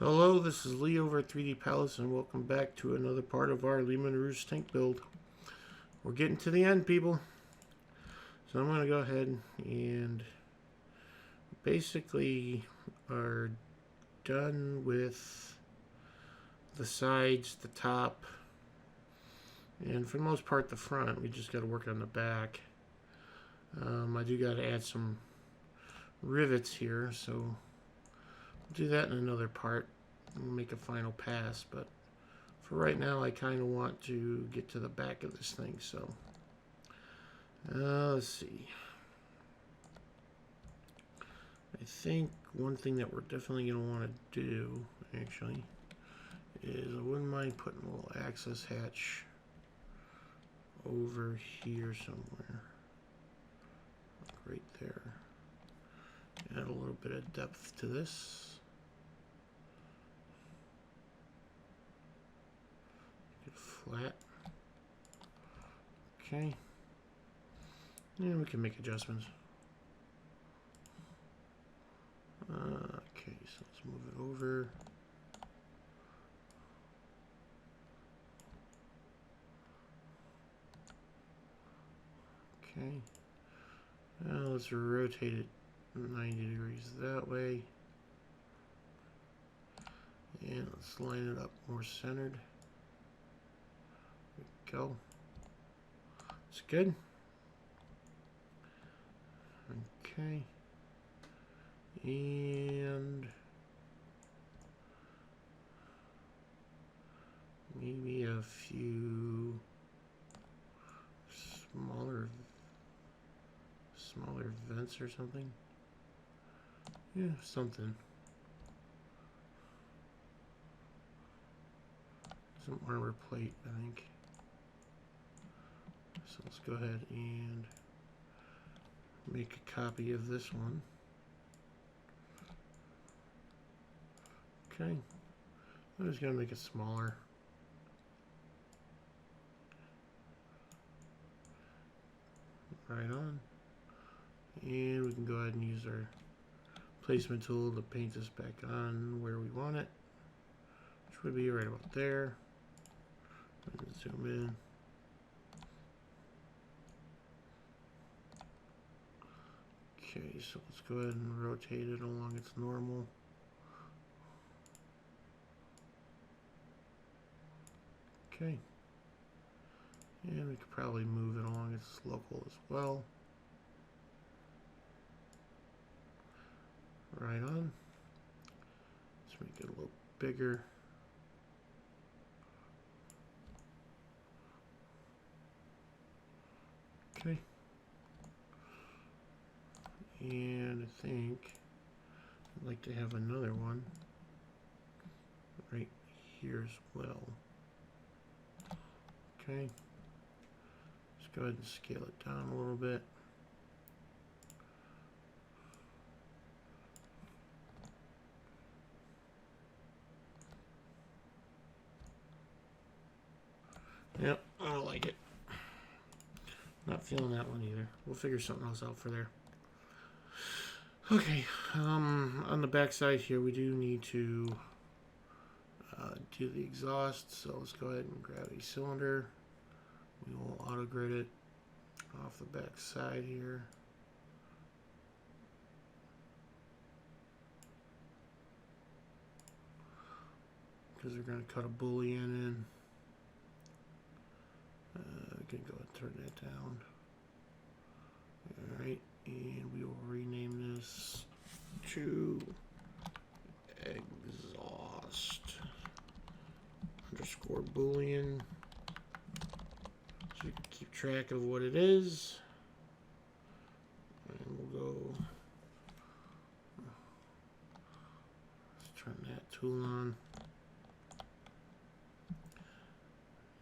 Hello, this is Lee over at 3D Palace, and welcome back to another part of our Leman Russ tank build. We're getting to the end, people. So I'm going to go ahead and basically are done with the sides, the top, and for the most part the front. We just got to work on the back. I do got to add some rivets here, so we'll do that in another part. We'll make a final pass, but for right now I kind of want to get to the back of this thing. So let's see. I think one thing that we're definitely going to want to do actually is I wouldn't mind putting a little access hatch over here somewhere, right there. Add a little bit of depth to this. Get flat. Okay. And we can make adjustments. Okay, so let's move it over. Okay. Now let's rotate it 90 degrees that way. And let's line it up more centered. There we go. It's good. Okay. And maybe a few smaller vents or something. Yeah, something. Some armor plate, I think. So let's go ahead and make a copy of this one. Okay. I'm just going to make it smaller. Right on. And we can go ahead and use our placement tool to paint this back on where we want it, which would be right about there. Zoom in. Okay, so let's go ahead and rotate it along its normal. Okay. And we could probably move it along its local as well. Right on. Let's make it a little bigger. Okay. And I think I'd like to have another one right here as well. Okay. Let's go ahead and scale it down a little bit. Yep, I don't like it. Not feeling that one either. We'll figure something else out for there. Okay, on the back side here, we do need to do the exhaust. So let's go ahead and grab a cylinder. We will auto grid it off the back side here. Because we're going to cut a boolean in. We can go and turn that down. Alright, and we will rename this to exhaust underscore boolean, so you can keep track of what it is. And we'll go, let's turn that tool on,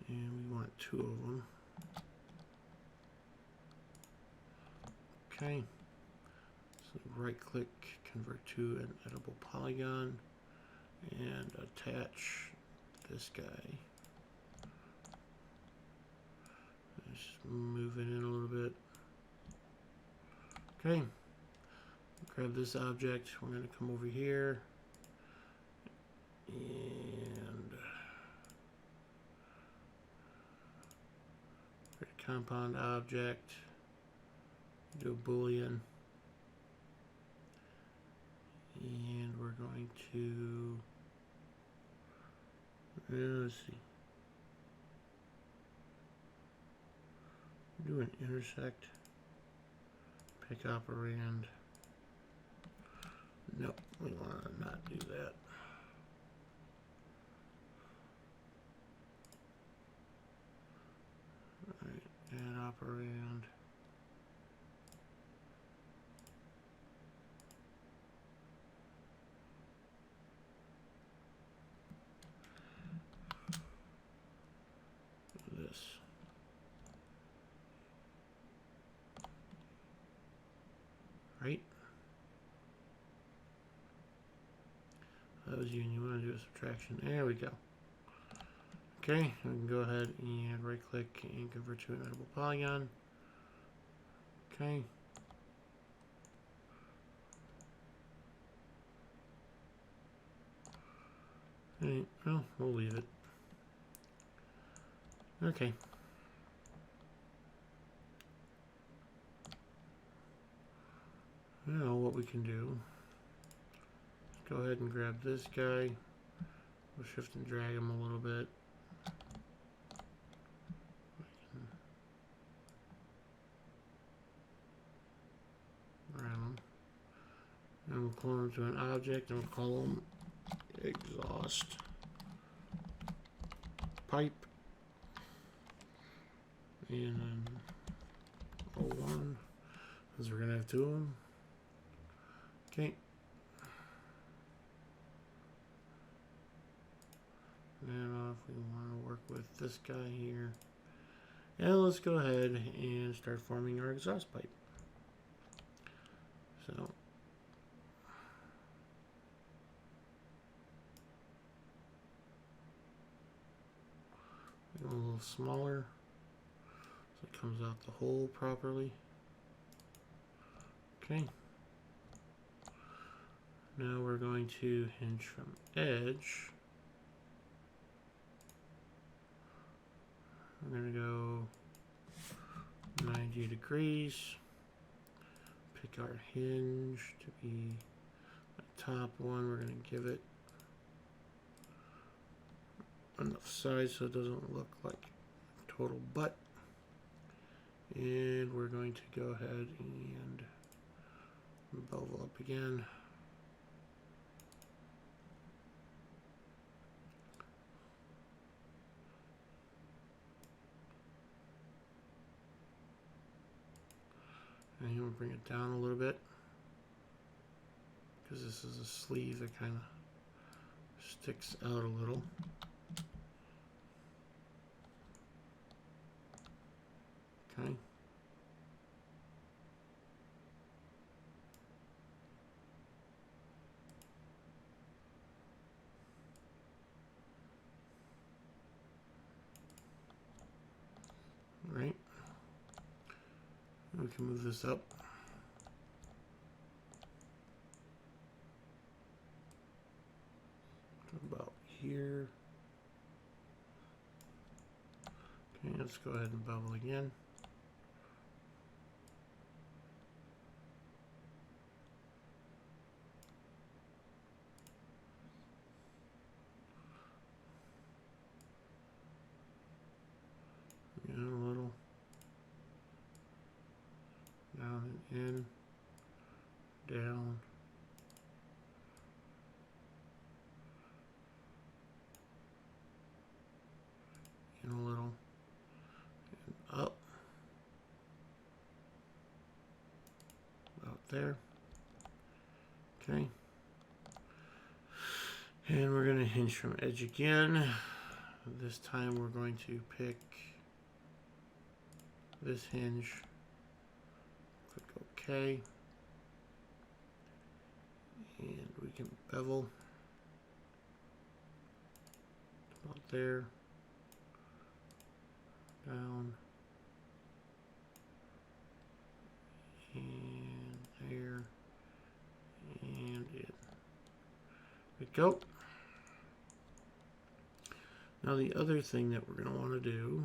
and we want 2 of them. Okay, so right click, convert to an editable polygon, and attach this guy. Just move it in a little bit. Okay, grab this object. We're going to come over here And create a compound object, do a Boolean, and we're going to, let's see, do an intersect, pick operand. Nope, we want to not do that. Alright, add operand. This. Right? That was you, and you want to do a subtraction. There we go. Okay, we can go ahead and right click and convert to an editable polygon. Okay. Alright, well, we'll leave it. Okay. Now what we can do, go ahead and grab this guy. We'll shift and drag him a little bit. Around him. And we'll clone him to an object and we'll call him exhaust pipe. And then 01, because we're going to have two of them. Okay. Now if we want to work with this guy here, and let's go ahead and start forming our exhaust pipe. So a little smaller so it comes out the hole properly. Okay. Now we're going to hinge from edge. We're going to go 90 degrees. Pick our hinge to be the top one. We're going to give it enough size so it doesn't look like a total butt. And we're going to go ahead and bevel up again. And we'll bring it down a little bit because this is a sleeve that kind of sticks out a little. Okay. Right. We can move this up. To about here. Okay, let's go ahead and bevel again. A little down and in, down, in a little, and up, about there. Okay, and we're going to hinge from edge again. This time we're going to pick this hinge, click OK, and we can bevel about there, down, and there, and in. There we go. Now the other thing that we're going to want to do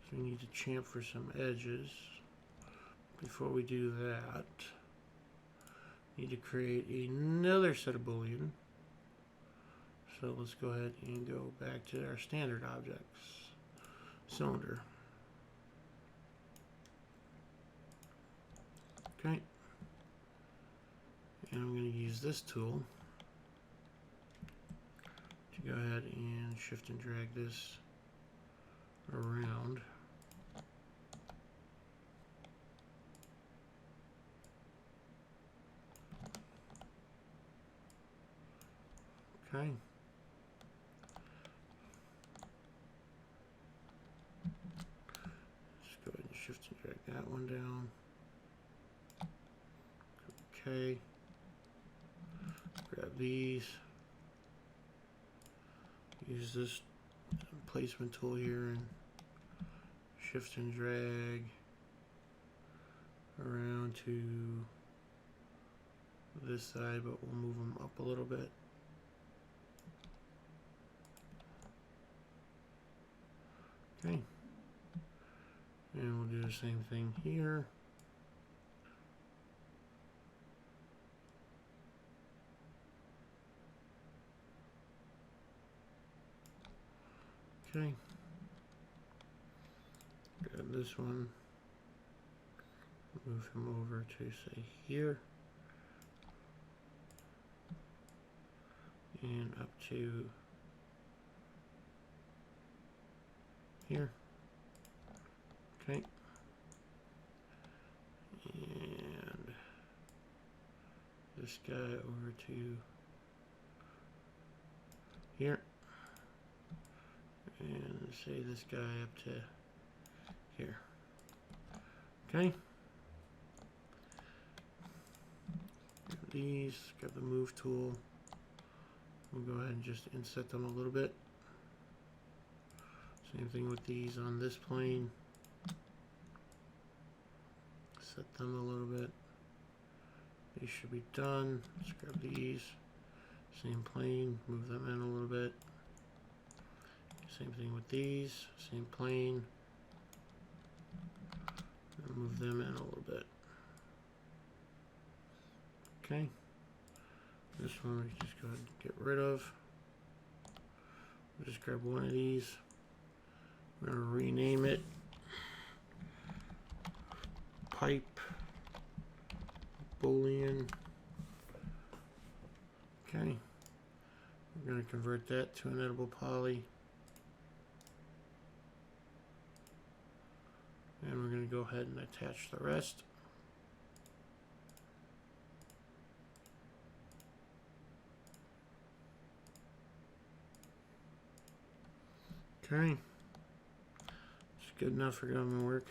is we need to chamfer some edges. Before we do that, we need to create another set of Boolean. So let's go ahead and go back to our standard objects. Cylinder. Okay. And I'm going to use this tool to go ahead and shift and drag this around. Okay. Just go ahead and shift and drag that one down. Okay. Grab these. Use this placement tool here and shift and drag around to this side, but we'll move them up a little bit. Okay. And we'll do the same thing here. Okay. Grab this one. Move him over to, say, here. And up to here. Okay. And this guy over to here. And say this guy up to here. Okay. Grab these, grab the move tool. We'll go ahead and just inset them a little bit. Same thing with these on this plane. Set them a little bit. These should be done. Let's grab these. Same plane, move them in a little bit. Same thing with these, same plane. And move them in a little bit. Okay. This one we just go ahead and get rid of. We'll just grab one of these. We're going to rename it Pipe Boolean. Okay. We're going to convert that to an editable poly. And we're going to go ahead and attach the rest. Okay. It's good enough for government work.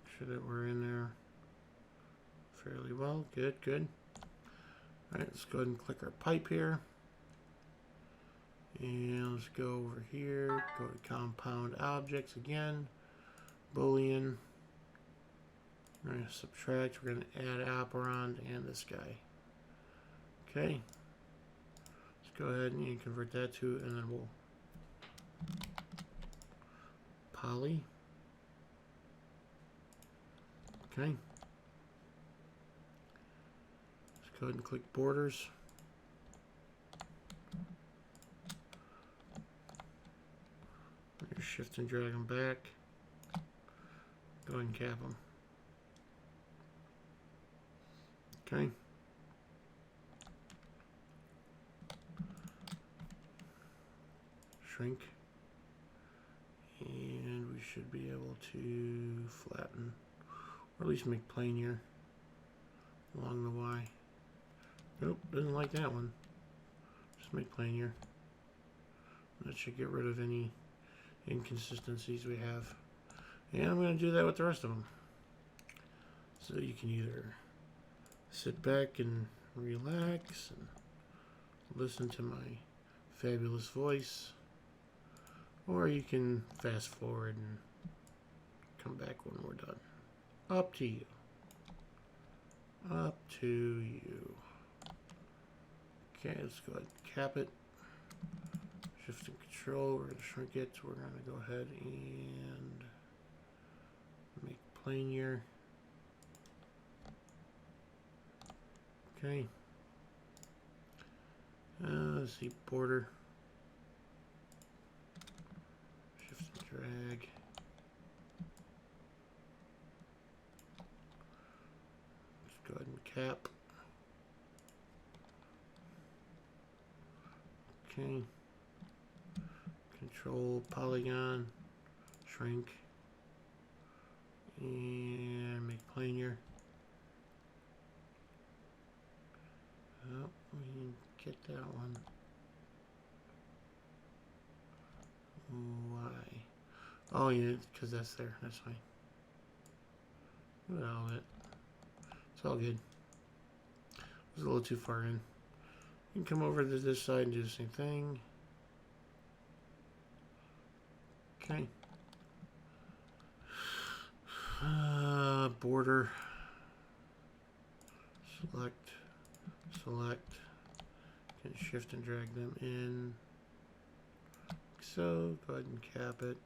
Make sure that we're in there fairly well. Good, good. Alright, let's go ahead and click our pipe here. And let's go over here, go to compound objects again. Boolean. We're going to subtract. We're going to add operand and this guy. Okay. Let's go ahead and convert that to, and then we'll poly. Okay. Let's go ahead and click borders. Shift and drag them back. Go ahead and cap them. Okay. Shrink. And we should be able to flatten, or at least make plane here along the Y. Nope, doesn't like that one. Just make plane here. That should get rid of any inconsistencies we have. And I'm going to do that with the rest of them. So you can either sit back and relax and listen to my fabulous voice, or you can fast forward and come back when we're done. Up to you. Up to you. Okay, let's go ahead and cap it. Shift and Control, we're going to shrink it, so we're going to go ahead and make planar. Okay. Let's see, border. Shift and drag. Let's go ahead and cap. Okay. Control polygon, shrink, and make planar. Oh, we didn't get that one. Why? Oh, yeah, because that's there. That's fine. Look at all that. It's all good. It was a little too far in. You can come over to this side and do the same thing. Okay. Border. Select. Can shift and drag them in. So go ahead and cap it.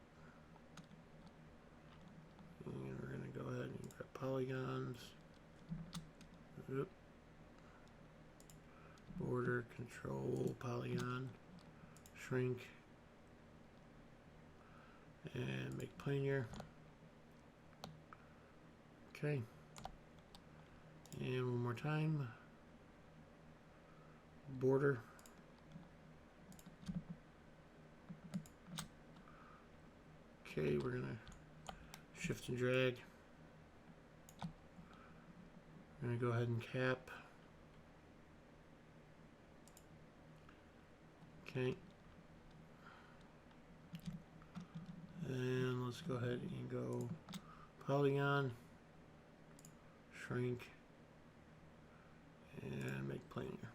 And we're going to go ahead and grab polygons. Oop. Border, control, polygon, shrink, and make planar. Okay. And one more time. Border. Okay, we're gonna shift and drag. We're gonna go ahead and cap. Okay. And let's go ahead and go polygon, shrink, and make planar.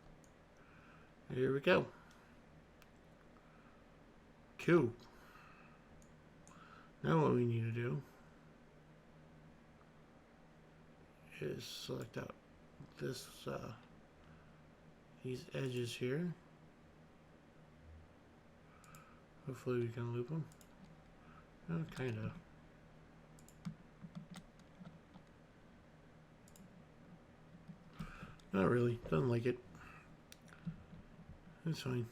Here we go. Cool. Now what we need to do is select out this these edges here. Hopefully we can loop them. Oh, kind of. Not really. Doesn't like it. It's fine.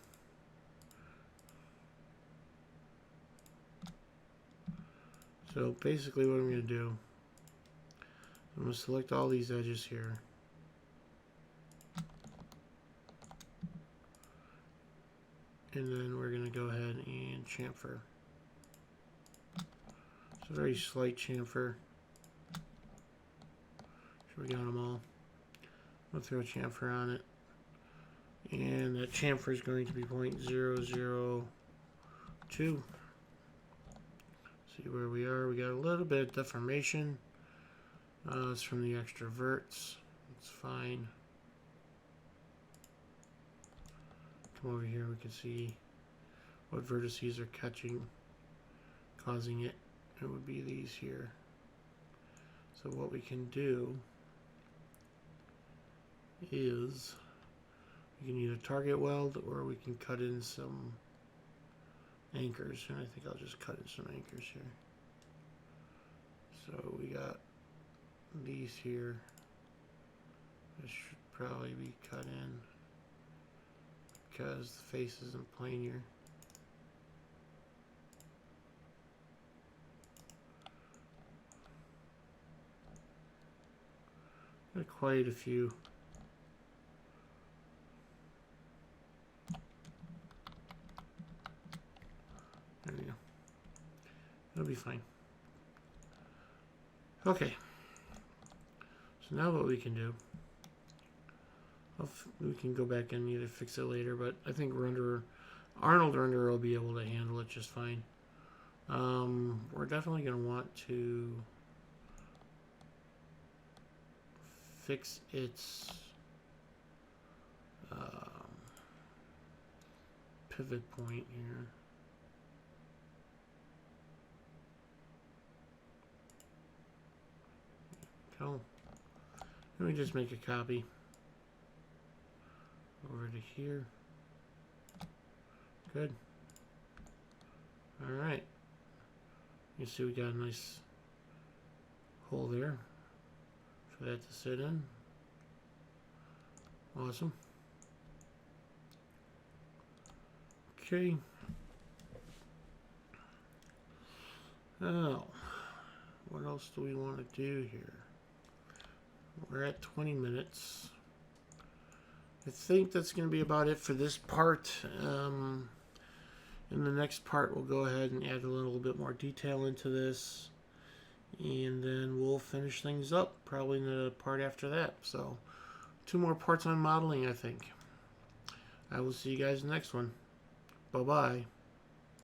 So basically what I'm going to do, I'm going to select all these edges here. And then we're going to go ahead and chamfer. It's a very slight chamfer. Sure we got them all. We'll throw a chamfer on it. And that chamfer is going to be 0.002. See where we are. We got a little bit of deformation. It's from the extra verts. It's fine. Come over here, we can see what vertices are catching, causing it. It would be these here. So what we can do is we can either target weld or we can cut in some anchors, and I think I'll just cut in some anchors here. So we got these here. This should probably be cut in because the face isn't planar. Got quite a few. There we go. It'll be fine. Okay. So now what we can do, we can go back and either fix it later, but I think Arnold Render will be able to handle it just fine. We're definitely going to want to fix its pivot point here. Cool. Let me just make a copy over to here. Good. Alright. You see we got a nice hole there for that to sit in. Awesome. Okay. Now, what else do we want to do here? We're at 20 minutes. I think that's going to be about it for this part. In the next part, we'll go ahead and add a little bit more detail into this. And then we'll finish things up probably in the part after that. So, 2 more parts on modeling, I think. I will see you guys in the next one. Bye-bye.